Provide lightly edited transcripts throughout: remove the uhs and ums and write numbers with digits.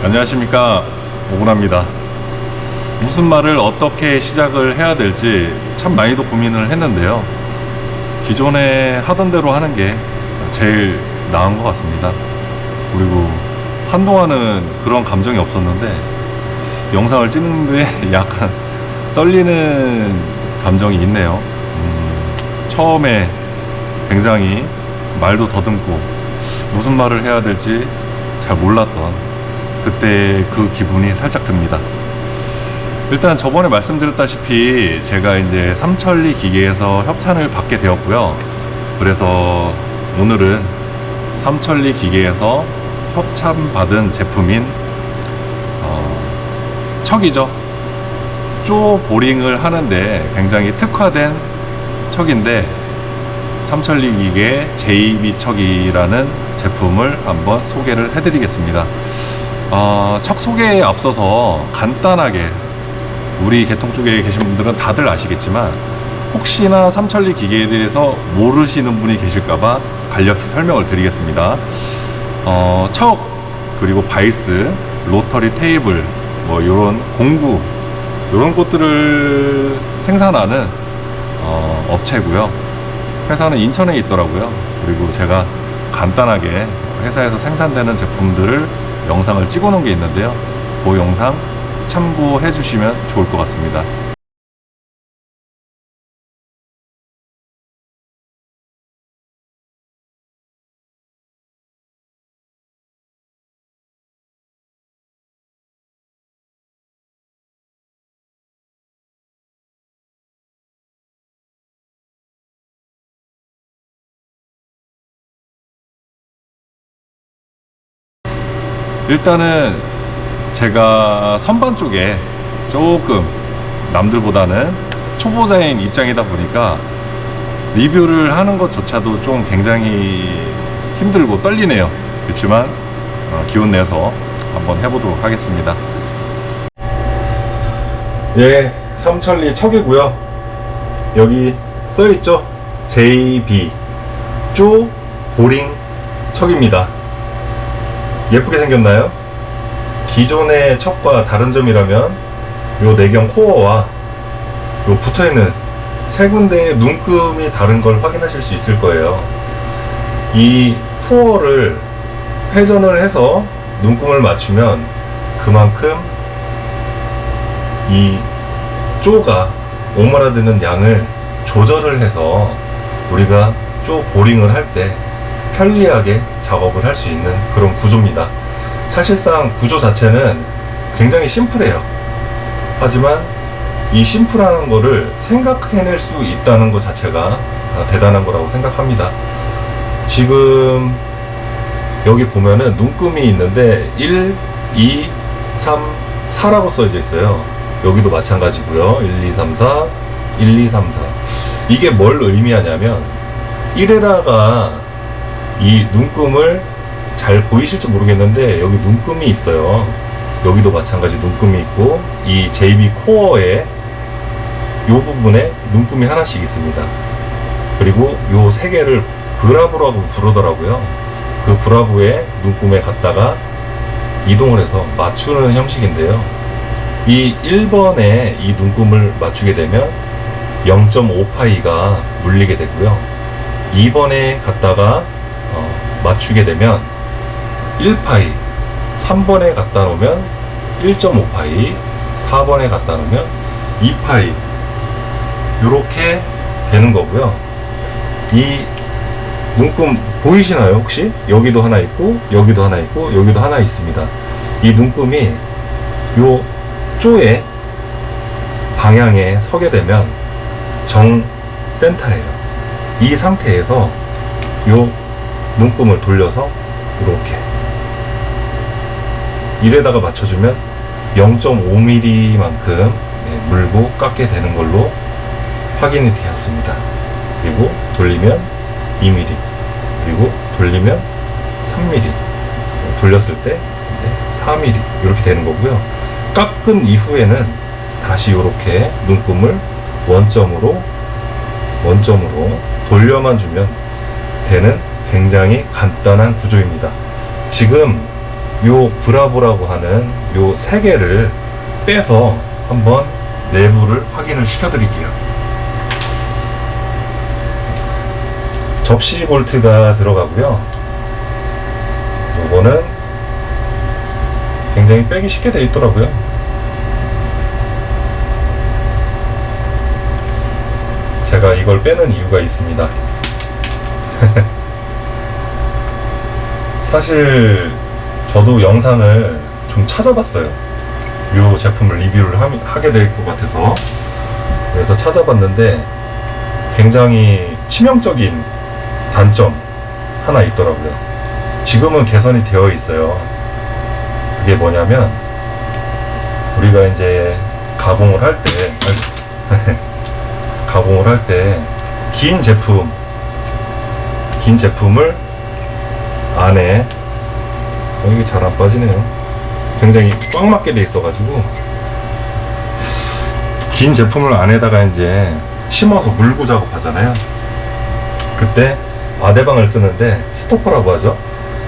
안녕하십니까, 오구라입니다. 무슨 말을 어떻게 시작을 해야 될지 참 많이도 고민을 했는데요. 기존에 하던 대로 하는 게 제일 나은 것 같습니다. 그리고 한동안은 그런 감정이 없었는데 영상을 찍는데 약간 떨리는 감정이 있네요. 처음에 굉장히 말도 더듬고 무슨 말을 해야 될지 잘 몰랐던 그때 그 기분이 살짝 듭니다. 일단 저번에 말씀드렸다시피 제가 이제 삼천리 기계에서 협찬을 받게 되었고요. 그래서 오늘은 삼천리 기계에서 협찬받은 제품인 척이죠. 쪼 보링을 하는데 굉장히 특화된 척인데, 삼천리 기계 JB 척이라는 제품을 한번 소개를 해드리겠습니다. 척 소개에 앞서서 간단하게, 우리 계통 쪽에 계신 분들은 다들 아시겠지만 혹시나 삼천리 기계에 대해서 모르시는 분이 계실까봐 간략히 설명을 드리겠습니다. 척, 그리고 바이스, 로터리 테이블, 뭐 이런 공구, 이런 것들을 생산하는 업체고요. 회사는 인천에 있더라고요. 그리고 제가 간단하게 회사에서 생산되는 제품들을 영상을 찍어 놓은 게 있는데요. 그 영상 참고해 주시면 좋을 것 같습니다. 일단은 제가 선반 쪽에 조금 남들보다는 초보자인 입장이다 보니까 리뷰를 하는 것조차도 좀 굉장히 힘들고 떨리네요. 그렇지만 기운 내서 한번 해보도록 하겠습니다. 예, 삼천리 척이고요. 여기 써있죠? JB 쪼 보링 척입니다. 예쁘게 생겼나요? 기존의 척과 다른 점이라면 요 내경 코어와 요 붙어있는 세 군데의 눈금이 다른 걸 확인하실 수 있을 거예요. 이 코어를 회전을 해서 눈금을 맞추면 그만큼 이 쪼가 오므라드는 양을 조절을 해서 우리가 쪼 보링을 할 때 편리하게 작업을 할 수 있는 그런 구조입니다. 사실상 구조 자체는 굉장히 심플해요. 하지만 이 심플한 거를 생각해낼 수 있다는 것 자체가 대단한 거라고 생각합니다. 지금 여기 보면은 눈금이 있는데 1, 2, 3, 4라고 써져 있어요. 여기도 마찬가지고요. 1, 2, 3, 4, 1, 2, 3, 4. 이게 뭘 의미하냐면 1에다가 이 눈금을 잘 보이실지 모르겠는데 여기 눈금이 있어요. 여기도 마찬가지 눈금이 있고 이 JB 코어에 이 부분에 눈금이 하나씩 있습니다. 그리고 요 세 개를 브라보라고 부르더라고요. 그 브라보에 눈금에 갖다가 이동을 해서 맞추는 형식인데요. 이 1번에 이 눈금을 맞추게 되면 0.5파이가 물리게 되고요. 2번에 갖다가 맞추게 되면 1파이, 3번에 갖다 놓으면 1.5파이, 4번에 갖다 놓으면 2파이, 이렇게 되는 거고요. 이 눈금 보이시나요 혹시? 여기도 하나 있고 여기도 하나 있고 여기도 하나 있습니다. 이 눈금이 요 쪼의 방향에 서게 되면 정 센터예요. 이 상태에서 요 눈금을 돌려서 이렇게 1에다가 맞춰주면 0.5mm만큼 물고 깎게 되는 걸로 확인이 되었습니다. 그리고 돌리면 2mm, 그리고 돌리면 3mm, 돌렸을 때 이제 4mm 이렇게 되는 거고요. 깎은 이후에는 다시 이렇게 눈금을 원점으로 돌려만 주면 되는 굉장히 간단한 구조입니다. 지금 요 브라보라고 하는 요 세 개를 빼서 한번 내부를 확인을 시켜 드릴게요. 접시 볼트가 들어가고요. 요거는 굉장히 빼기 쉽게 되어 있더라고요. 제가 이걸 빼는 이유가 있습니다. 사실 저도 영상을 좀 찾아봤어요. 이 제품을 리뷰를 하게 될 것 같아서. 그래서 찾아봤는데 굉장히 치명적인 단점 하나 있더라고요. 지금은 개선이 되어 있어요. 그게 뭐냐면 우리가 이제 가공을 할 때 긴 제품을 안에 이게 잘 안 빠지네요. 굉장히 꽉 맞게 돼 있어가지고 긴 제품을 안에다가 이제 심어서 물고 작업하잖아요. 그때 아대방을 쓰는데 스토퍼라고 하죠.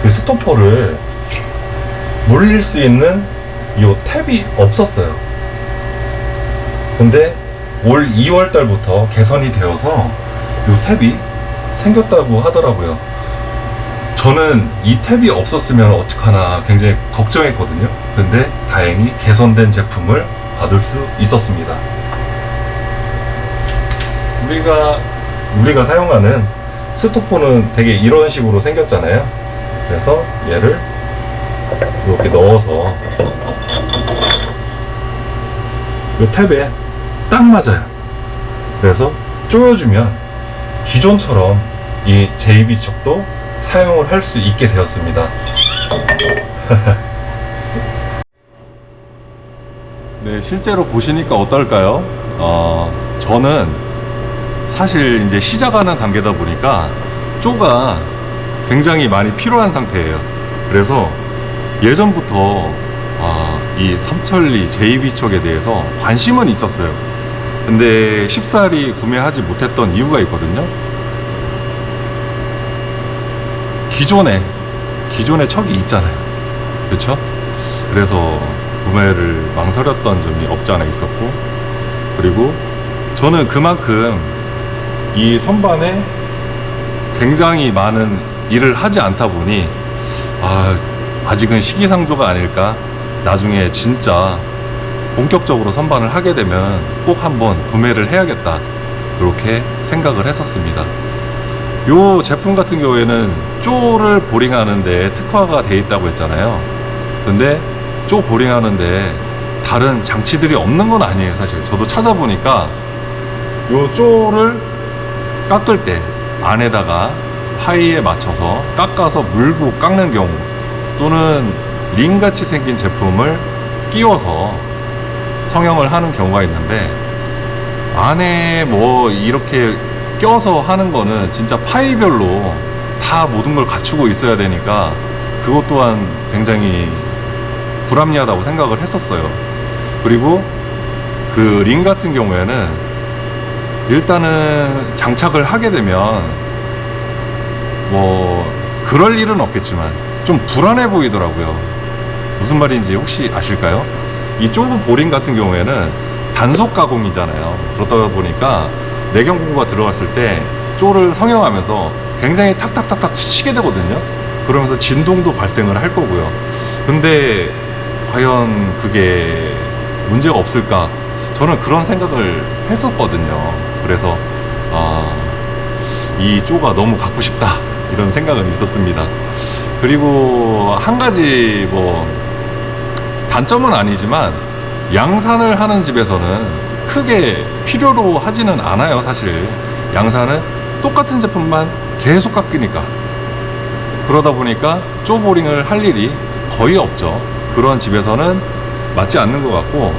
그 스토퍼를 물릴 수 있는 이 탭이 없었어요. 근데 올 2월 달부터 개선이 되어서 이 탭이 생겼다고 하더라고요. 저는 이 탭이 없었으면 어떡하나 굉장히 걱정했거든요. 근데 다행히 개선된 제품을 받을 수 있었습니다. 우리가 사용하는 스토퍼는 되게 이런 식으로 생겼잖아요. 그래서 얘를 이렇게 넣어서 이 탭에 딱 맞아요. 그래서 조여주면 기존처럼 이 JB 척도 사용을 할 수 있게 되었습니다. 네, 실제로 보시니까 어떨까요? 저는 사실 이제 시작하는 단계다 보니까 쪼가 굉장히 많이 필요한 상태예요. 그래서 예전부터 이 삼천리 JB 척에 대해서 관심은 있었어요. 근데 쉽사리 구매하지 못했던 이유가 있거든요. 기존에 척이 있잖아요. 그렇죠? 그래서 구매를 망설였던 점이 없지 않아 있었고, 그리고 저는 그만큼 이 선반에 굉장히 많은 일을 하지 않다 보니 아직은 시기상조가 아닐까. 나중에 진짜 본격적으로 선반을 하게 되면 꼭 한번 구매를 해야겠다, 그렇게 생각을 했었습니다. 요 제품 같은 경우에는 쪼를 보링하는데 특화가 돼 있다고 했잖아요. 근데 쪼 보링하는데 다른 장치들이 없는 건 아니에요. 사실 저도 찾아보니까 요 쪼를 깎을 때 안에다가 파이에 맞춰서 깎아서 물고 깎는 경우, 또는 링같이 생긴 제품을 끼워서 성형을 하는 경우가 있는데, 안에 뭐 이렇게 껴서 하는 거는 진짜 파이별로 다 모든 걸 갖추고 있어야 되니까 그것 또한 굉장히 불합리하다고 생각을 했었어요. 그리고 그 링 같은 경우에는 일단은 장착을 하게 되면 뭐 그럴 일은 없겠지만 좀 불안해 보이더라고요. 무슨 말인지 혹시 아실까요? 이 쪼그 보링 같은 경우에는 단속 가공이잖아요. 그러다 보니까 내경공구가 들어갔을 때 쪼를 성형하면서 굉장히 탁탁탁탁 치게 되거든요. 그러면서 진동도 발생을 할 거고요. 근데 과연 그게 문제가 없을까? 저는 그런 생각을 했었거든요. 그래서 이 쪼가 너무 갖고 싶다, 이런 생각은 있었습니다. 그리고 한 가지 뭐 단점은 아니지만 양산을 하는 집에서는 크게 필요로 하지는 않아요. 사실 양산은 똑같은 제품만 계속 깎이니까, 그러다 보니까 쪼보링을 할 일이 거의 없죠. 그런 집에서는 맞지 않는 것 같고,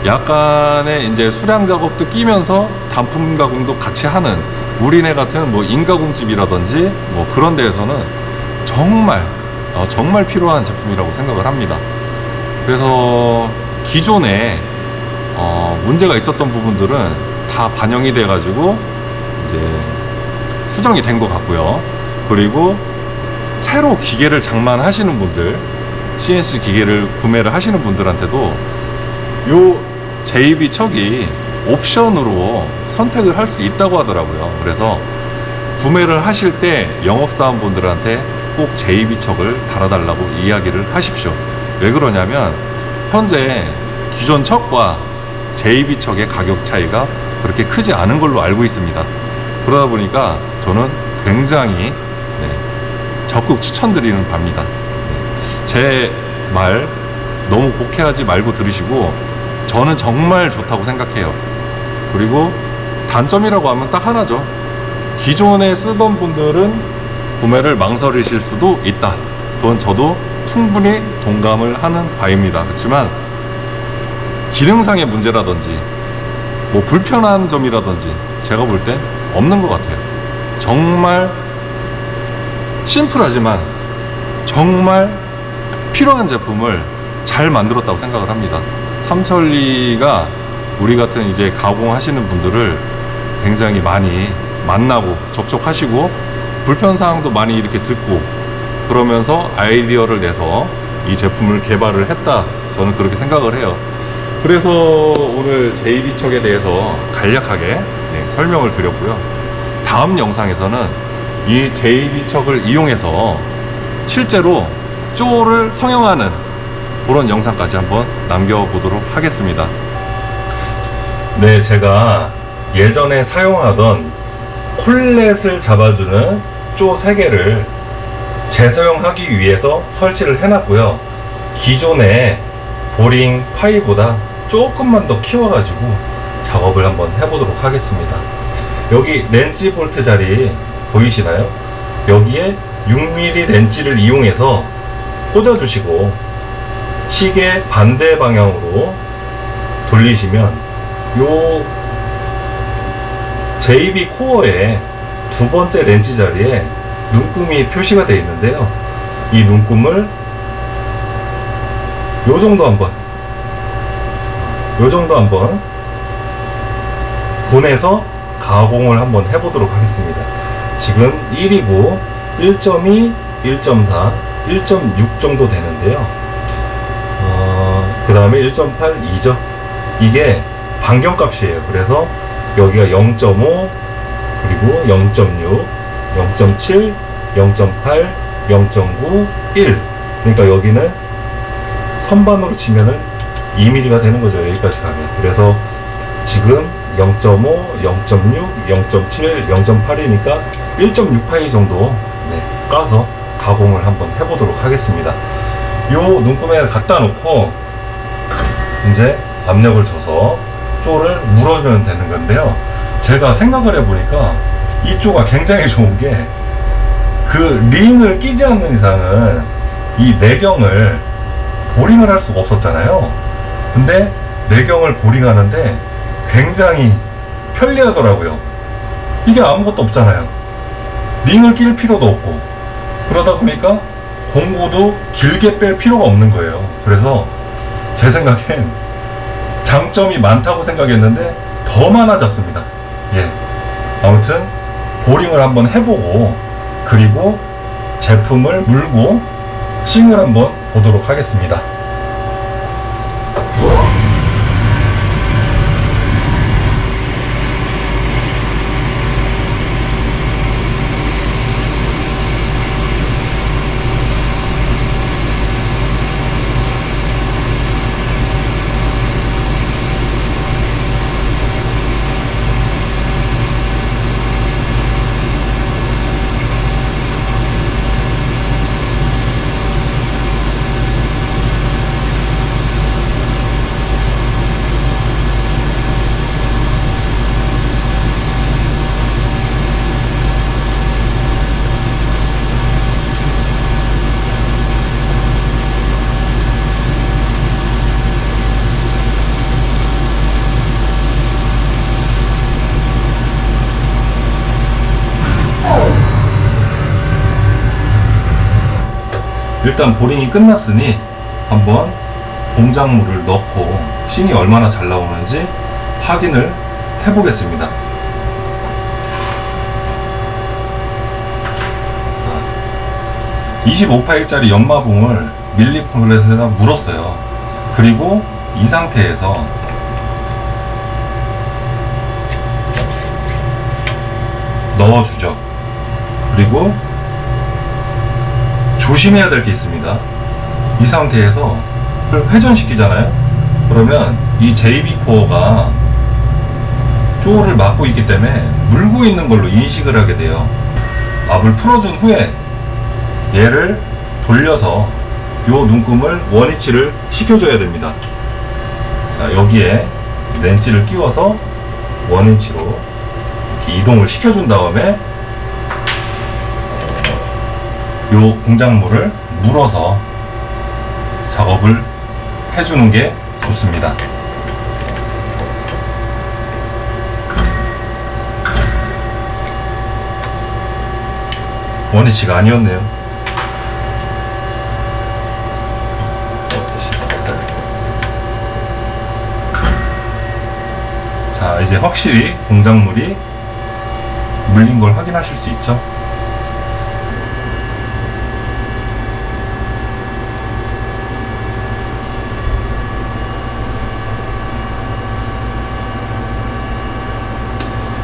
약간의 이제 수량 작업도 끼면서 단품 가공도 같이 하는 우리네 같은 뭐 인가공집이라든지 뭐 그런 데에서는 정말 필요한 제품이라고 생각을 합니다. 그래서 기존에 문제가 있었던 부분들은 다 반영이 돼 가지고 이제 수정이 된 것 같고요. 그리고 새로 기계를 장만하시는 분들, CNC 기계를 구매를 하시는 분들한테도 요 JB 척이 옵션으로 선택을 할 수 있다고 하더라고요. 그래서 구매를 하실 때 영업사원분들한테 꼭 JB 척을 달아달라고 이야기를 하십시오. 왜 그러냐면 현재 기존 척과 JB 척의 가격 차이가 그렇게 크지 않은 걸로 알고 있습니다. 그러다 보니까 저는 굉장히 적극 추천드리는 바입니다. 제 말 너무 곡해하지 말고 들으시고 저는 정말 좋다고 생각해요. 그리고 단점이라고 하면 딱 하나죠. 기존에 쓰던 분들은 구매를 망설이실 수도 있다. 그건 저도 충분히 동감을 하는 바입니다. 그렇지만 기능상의 문제라든지 뭐 불편한 점이라든지 제가 볼 땐 없는 것 같아요. 정말 심플하지만 정말 필요한 제품을 잘 만들었다고 생각을 합니다. 삼천리가 우리 같은 이제 가공하시는 분들을 굉장히 많이 만나고 접촉하시고 불편사항도 많이 이렇게 듣고 그러면서 아이디어를 내서 이 제품을 개발을 했다. 저는 그렇게 생각을 해요. 그래서 오늘 JB척에 대해서 간략하게 설명을 드렸고요. 다음 영상에서는 이 JB척을 이용해서 실제로 쪼를 성형하는 그런 영상까지 한번 남겨보도록 하겠습니다. 네, 제가 예전에 사용하던 콜렛을 잡아주는 쪼 3개를 재사용하기 위해서 설치를 해놨고요. 기존의 보링 파이보다 조금만 더 키워가지고 작업을 한번 해보도록 하겠습니다. 여기 렌치 볼트 자리 보이시나요? 여기에 6mm 렌치를 이용해서 꽂아주시고 시계 반대 방향으로 돌리시면 요 JB 코어의 두 번째 렌치 자리에 눈금이 표시가 되어 있는데요. 이 눈금을 요 정도 한번 보내서 가공을 한번 해보도록 하겠습니다. 지금 1이고 1.2, 1.4, 1.6 정도 되는데요. 그 다음에 1.8, 2죠. 이게 반경값이에요. 그래서 여기가 0.5, 그리고 0.6, 0.7, 0.8, 0.9, 1. 그러니까 여기는 선반으로 치면은 2mm가 되는 거죠. 여기까지 가면. 그래서 지금 0.5, 0.6, 0.7, 0.8이니까 1.6파이 정도 까서 가공을 한번 해보도록 하겠습니다. 요 눈금에 갖다 놓고 이제 압력을 줘서 쪼를 물어주면 되는 건데요. 제가 생각을 해보니까 이 쪼가 굉장히 좋은 게 그 링을 끼지 않는 이상은 이 내경을 보링을 할 수가 없었잖아요. 근데 내경을 보링하는데 굉장히 편리하더라고요. 이게 아무것도 없잖아요. 링을 낄 필요도 없고 그러다 보니까 공구도 길게 뺄 필요가 없는 거예요. 그래서 제 생각엔 장점이 많다고 생각했는데 더 많아졌습니다. 아무튼 보링을 한번 해보고 그리고 제품을 물고 싱을 한번 보도록 하겠습니다. 일단 보링이 끝났으니 한번 공작물을 넣고 싱이 얼마나 잘 나오는지 확인을 해보겠습니다. 25파일짜리 연마봉을 밀리폴렛에다 물었어요. 그리고 이 상태에서 넣어주죠. 그리고 조심해야 될 게 있습니다. 이 상태에서 회전시키잖아요. 그러면 이 JB 코어가 쪼를 막고 있기 때문에 물고 있는 걸로 인식을 하게 돼요. 압을 풀어준 후에 얘를 돌려서 요 눈금을 원위치를 시켜줘야 됩니다. 자, 여기에 렌치를 끼워서 원위치로 이렇게 이동을 시켜준 다음에 요 공작물을 물어서 작업을 해주는 게 좋습니다. 원위치가 아니었네요. 자, 이제 확실히 공작물이 물린 걸 확인하실 수 있죠.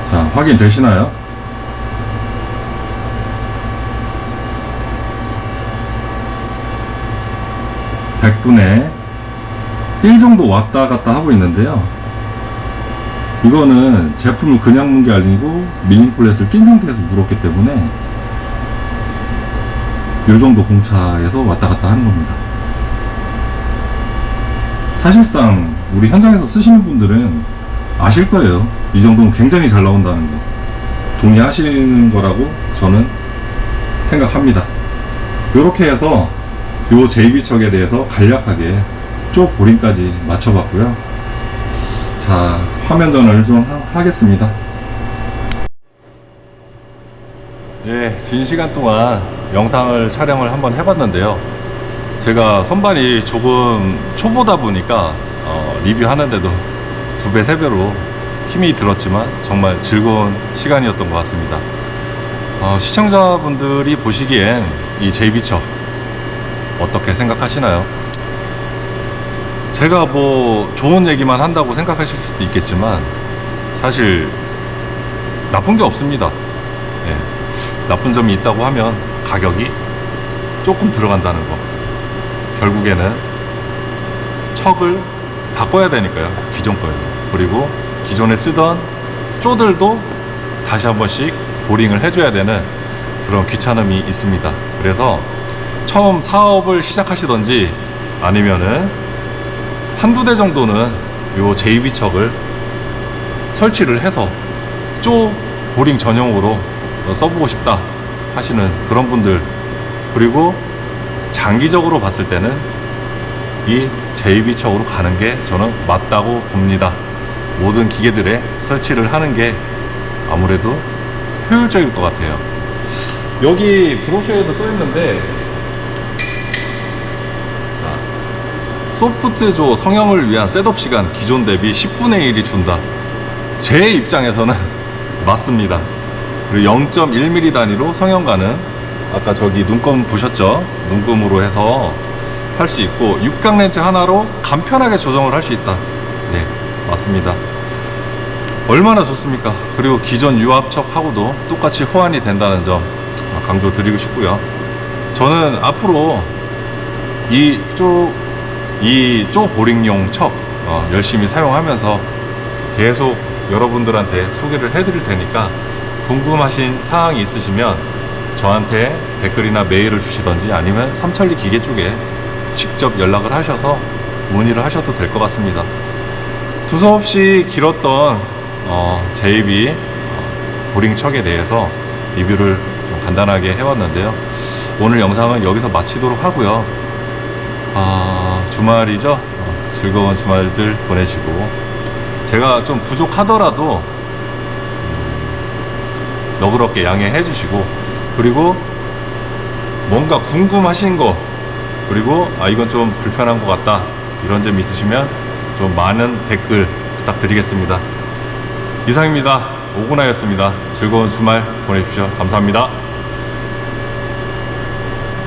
자, 확인되시나요? (100분의 1) 정도 왔다 갔다 하고 있는데요. 이거는 제품을 그냥 문 게 아니고 밀링플랫을 낀 상태에서 물었기 때문에 이 정도 공차에서 왔다 갔다 하는 겁니다. 사실상 우리 현장에서 쓰시는 분들은 아실 거예요. 이 정도는 굉장히 잘 나온다는 거. 동의하시는 거라고 저는 생각합니다. 이렇게 해서 요 JB척에 대해서 간략하게 쪼 보링까지 맞춰봤고요. 자, 화면 전환을 좀 하겠습니다. 예, 긴 시간 동안 영상을 촬영을 한번 해봤는데요. 제가 선반이 조금 초보다 보니까 리뷰하는데도 2배, 3배로 힘이 들었지만 정말 즐거운 시간이었던 것 같습니다. 시청자분들이 보시기엔 이 JB척 어떻게 생각하시나요? 제가 뭐 좋은 얘기만 한다고 생각하실 수도 있겠지만 사실 나쁜 게 없습니다. 예, 나쁜 점이 있다고 하면 가격이 조금 들어간다는 거. 결국에는 척을 바꿔야 되니까요. 기존 거예요. 그리고 기존에 쓰던 쪼들도 다시 한 번씩 보링을 해줘야 되는 그런 귀찮음이 있습니다. 그래서 처음 사업을 시작하시던지 아니면은 한두 대 정도는 요 JB척을 설치를 해서 쪼 보링 전용으로 써보고 싶다 하시는 그런 분들, 그리고 장기적으로 봤을 때는 이 JB척으로 가는 게 저는 맞다고 봅니다. 모든 기계들에 설치를 하는 게 아무래도 효율적일 것 같아요. 여기 브로셔에도 써있는데 소프트조 성형을 위한 셋업 시간 기존 대비 10분의 1이 준다. 제 입장에서는 맞습니다. 그리고 0.1mm 단위로 성형가는 아까 저기 눈금 보셨죠? 눈금으로 해서 할 수 있고 육각 렌즈 하나로 간편하게 조정을 할 수 있다. 네, 맞습니다. 얼마나 좋습니까? 그리고 기존 유압척하고도 똑같이 호환이 된다는 점 강조드리고 싶고요. 저는 앞으로 이 쪼 보링용 척 열심히 사용하면서 계속 여러분들한테 소개를 해드릴 테니까 궁금하신 사항이 있으시면 저한테 댓글이나 메일을 주시던지 아니면 삼천리 기계 쪽에 직접 연락을 하셔서 문의를 하셔도 될 것 같습니다. 두서없이 길었던 JB 보링 척에 대해서 리뷰를 좀 간단하게 해왔는데요. 오늘 영상은 여기서 마치도록 하고요. 주말이죠. 즐거운 주말들 보내시고, 제가 좀 부족하더라도 너그럽게 양해해 주시고, 그리고 뭔가 궁금하신 거, 그리고 이건 좀 불편한 것 같다 이런 점 있으시면 좀 많은 댓글 부탁드리겠습니다. 이상입니다. 오고나였습니다. 즐거운 주말 보내십시오. 감사합니다.